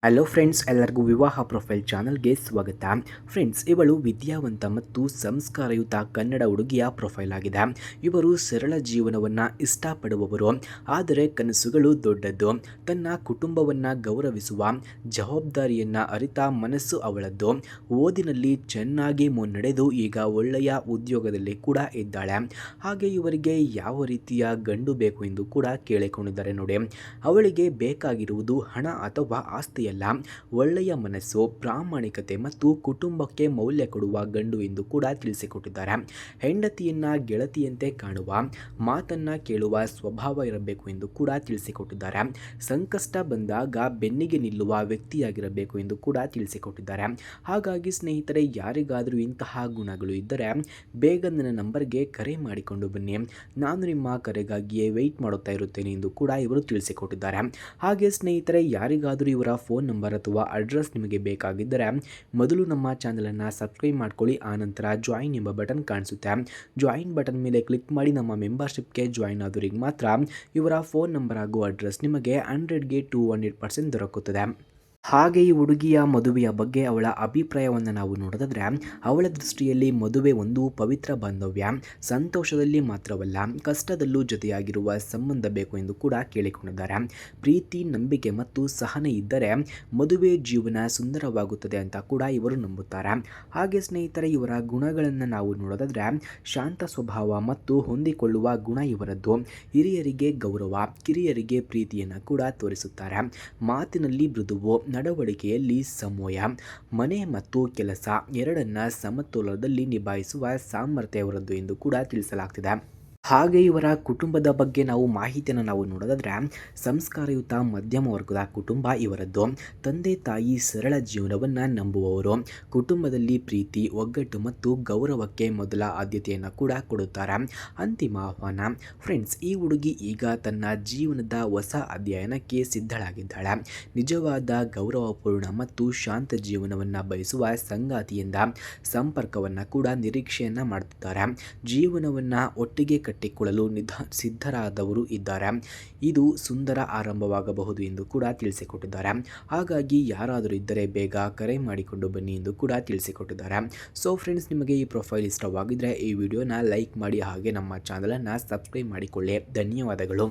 Hello friends, ಎಲ್ಲರಿಗೂ ವಿವಾಹ profile ಚಾನಲ್ಗೆ ಸ್ವಾಗತ. ಫ್ರೆಂಡ್ಸ್, ಇವಳು ವಿದ್ಯಾವಂತ ಮತ್ತು ಸಂಸ್ಕಾರಯುತ ಕನ್ನಡ ಹುಡುಗಿಯ ಪ್ರೊಫೈಲ್ ಆಗಿದೆ. ಇವರು ಸರಳ ಜೀವನವನ್ನು ಇಷ್ಟಪಡುವವರು, ಆದರೆ ಕನಸುಗಳು ದೊಡ್ಡದ್ದು. ತನ್ನ ಕುಟುಂಬವನ್ನು ಗೌರವಿಸುವ ಜವಾಬ್ದಾರಿಯನ್ನು ಅರಿತ ಮನಸ್ಸು ಅವಳದ್ದು. ಓದಿನಲ್ಲಿ ಚೆನ್ನಾಗಿ ಮುನ್ನಡೆದು ಈಗ ಒಳ್ಳೆಯ ಉದ್ಯೋಗದಲ್ಲಿ ಕೂಡ ಇದ್ದಾಳೆ. ಹಾಗೆ ಇವರಿಗೆ ಯಾವ ರೀತಿಯ ಗಂಡು ಬೇಕು ಎಂದು ಕೂಡ ಕೇಳಿಕೊಂಡಿದ್ದಾರೆ ನೋಡಿ. ಅವಳಿಗೆ ಬೇಕಾಗಿರುವುದು ಹಣ ಅಥವಾ ಆಸ್ತಿ, ಒಳ್ಳೆಯ ಮನಸ್ಸು, ಪ್ರಾಮಾಣಿಕತೆ ಮತ್ತು ಕುಟುಂಬಕ್ಕೆ ಮೌಲ್ಯ ಕೊಡುವ ಗಂಡು ಎಂದು ಕೂಡ ತಿಳಿಸಿಕೊಟ್ಟಿದ್ದಾರೆ. ಹೆಂಡತಿಯನ್ನ ಗೆಳತಿಯಂತೆ ಕಾಣುವ, ಮಾತನ್ನ ಕೇಳುವ ಸ್ವಭಾವ ಇರಬೇಕು ಎಂದು ಕೂಡ ತಿಳಿಸಿಕೊಟ್ಟಿದ್ದಾರೆ. ಸಂಕಷ್ಟ ಬಂದಾಗ ಬೆನ್ನಿಗೆ ನಿಲ್ಲುವ ವ್ಯಕ್ತಿಯಾಗಿರಬೇಕು ಎಂದು ಕೂಡ ತಿಳಿಸಿಕೊಟ್ಟಿದ್ದಾರೆ. ಹಾಗಾಗಿ ಸ್ನೇಹಿತರೆ, ಯಾರಿಗಾದರೂ ಇಂತಹ ಗುಣಗಳು ಇದ್ದರೆ ಬೇಗ ನನ್ನ ನಂಬರ್ಗೆ ಕರೆ ಮಾಡಿಕೊಂಡು ಬನ್ನಿ. ನಾನು ನಿಮ್ಮ ಕರೆಗಾಗಿಯೇ ವೆಯ್ಟ್ ಮಾಡುತ್ತಾ ಇರುತ್ತೇನೆ ಎಂದು ಕೂಡ ಇವರು ತಿಳಿಸಿಕೊಟ್ಟಿದ್ದಾರೆ. ಹಾಗೆ ಸ್ನೇಹಿತರೆ, ಯಾರಿಗಾದರೂ ಇವರ ಫೋನ್ ನಂಬರ್ ಅಥವಾ ಅಡ್ರೆಸ್ ನಿಮಗೆ ಬೇಕಾಗಿದ್ದರೆ ಮೊದಲು ನಮ್ಮ ಚಾನಲನ್ನು ಸಬ್ಸ್ಕ್ರೈಬ್ ಮಾಡ್ಕೊಳ್ಳಿ. ಆನಂತರ ಜಾಯಿನ್ ಎಂಬ ಬಟನ್ ಕಾಣಿಸುತ್ತೆ. ಜಾಯಿನ್ ಬಟನ್ ಮೇಲೆ ಕ್ಲಿಕ್ ಮಾಡಿ ನಮ್ಮ ಮೆಂಬರ್ಶಿಪ್ಗೆ ಜಾಯಿನ್ ಆದವರಿಗೆ ಮಾತ್ರ ಇವರ ಫೋನ್ ನಂಬರ್ ಹಾಗೂ ಅಡ್ರೆಸ್ ನಿಮಗೆ 100ಗೆ 200% ದೊರಕುತ್ತದೆ. ಹಾಗೆ ಈ ಹುಡುಗಿಯ ಮದುವೆಯ ಬಗ್ಗೆ ಅವಳ ಅಭಿಪ್ರಾಯವನ್ನು ನಾವು ನೋಡೋದಾದ್ರೆ, ಅವಳ ದೃಷ್ಟಿಯಲ್ಲಿ ಮದುವೆ ಒಂದು ಪವಿತ್ರ ಬಾಂಧವ್ಯ, ಸಂತೋಷದಲ್ಲಿ ಮಾತ್ರವಲ್ಲ ಕಷ್ಟದಲ್ಲೂ ಜೊತೆಯಾಗಿರುವ ಸಂಬಂಧ ಬೇಕು ಎಂದು ಕೂಡ ಕೇಳಿಕೊಂಡಿದ್ದಾರೆ. ಪ್ರೀತಿ, ನಂಬಿಕೆ ಮತ್ತು ಸಹನೆ ಇದ್ದರೆ ಮದುವೆ ಜೀವನ ಸುಂದರವಾಗುತ್ತದೆ ಅಂತ ಕೂಡ ಇವರು ನಂಬುತ್ತಾರೆ. ಹಾಗೆ ಸ್ನೇಹಿತರೆ, ಇವರ ಗುಣಗಳನ್ನು ನಾವು ನೋಡೋದಾದ್ರೆ, ಶಾಂತ ಸ್ವಭಾವ ಮತ್ತು ಹೊಂದಿಕೊಳ್ಳುವ ಗುಣ ಇವರದ್ದು. ಹಿರಿಯರಿಗೆ ಗೌರವ, ಕಿರಿಯರಿಗೆ ಪ್ರೀತಿಯನ್ನು ಕೂಡ ತೋರಿಸುತ್ತಾರೆ. ಮಾತಿನಲ್ಲಿ ಮೃದುವು, ನಡವಳಿಕೆಯಲ್ಲಿ ಸಮಯ, ಮನೆ ಮತ್ತು ಕೆಲಸ ಎರಡನ್ನ ಸಮತೋಲನದಲ್ಲಿ ನಿಭಾಯಿಸುವ ಸಾಮರ್ಥ್ಯ ಇವರದ್ದು ಎಂದು ಕೂಡ ತಿಳಿಸಲಾಗ್ತಿದೆ. ಹಾಗೆ ಇವರ ಕುಟುಂಬದ ಬಗ್ಗೆ ನಾವು ಮಾಹಿತಿಯನ್ನು ನಾವು ನೋಡೋದಾದ್ರೆ, ಸಂಸ್ಕಾರಯುತ ಮಧ್ಯಮ ವರ್ಗದ ಕುಟುಂಬ ಇವರದ್ದು. ತಂದೆ ತಾಯಿ ಸರಳ ಜೀವನವನ್ನು ನಂಬುವವರು. ಕುಟುಂಬದಲ್ಲಿ ಪ್ರೀತಿ, ಒಗ್ಗಟ್ಟು ಮತ್ತು ಗೌರವಕ್ಕೆ ಮೊದಲ ಆದ್ಯತೆಯನ್ನು ಕೂಡ ಕೊಡುತ್ತಾರೆ. ಅಂತಿಮ ಆಹ್ವಾನ. ಫ್ರೆಂಡ್ಸ್, ಈ ಹುಡುಗಿ ಈಗ ತನ್ನ ಜೀವನದ ಹೊಸ ಅಧ್ಯಯನಕ್ಕೆ ಸಿದ್ಧಳಾಗಿದ್ದಾಳೆ. ನಿಜವಾದ ಗೌರವಪೂರ್ಣ ಮತ್ತು ಶಾಂತ ಜೀವನವನ್ನು ಬಯಸುವ ಸಂಗಾತಿಯಿಂದ ಸಂಪರ್ಕವನ್ನು ಕೂಡ ನಿರೀಕ್ಷೆಯನ್ನು ಮಾಡುತ್ತಿದ್ದಾರೆ. ಜೀವನವನ್ನು ಒಟ್ಟಿಗೆ ಕಟ್ಟಿಕೊಳ್ಳಲು ಸಿದ್ಧರಾದವರು ಇದ್ದಾರೆ. ಇದು ಸುಂದರ ಆರಂಭವಾಗಬಹುದು ಎಂದು ಕೂಡ ತಿಳಿಸಿಕೊಟ್ಟಿದ್ದಾರೆ. ಹಾಗಾಗಿ ಯಾರಾದರೂ ಇದ್ದರೆ ಬೇಗ ಕರೆ ಮಾಡಿಕೊಂಡು ಬನ್ನಿ ಎಂದು ಕೂಡ ತಿಳಿಸಿಕೊಟ್ಟಿದ್ದಾರೆ. ಸೊ ಫ್ರೆಂಡ್ಸ್, ನಿಮಗೆ ಈ ಪ್ರೊಫೈಲ್ ಇಷ್ಟವಾಗಿದ್ದರೆ ಈ ವಿಡಿಯೋನ ಲೈಕ್ ಮಾಡಿ, ಹಾಗೆ ನಮ್ಮ ಚಾನಲನ್ನು ಸಬ್ಸ್ಕ್ರೈಬ್ ಮಾಡಿಕೊಳ್ಳಿ. ಧನ್ಯವಾದಗಳು.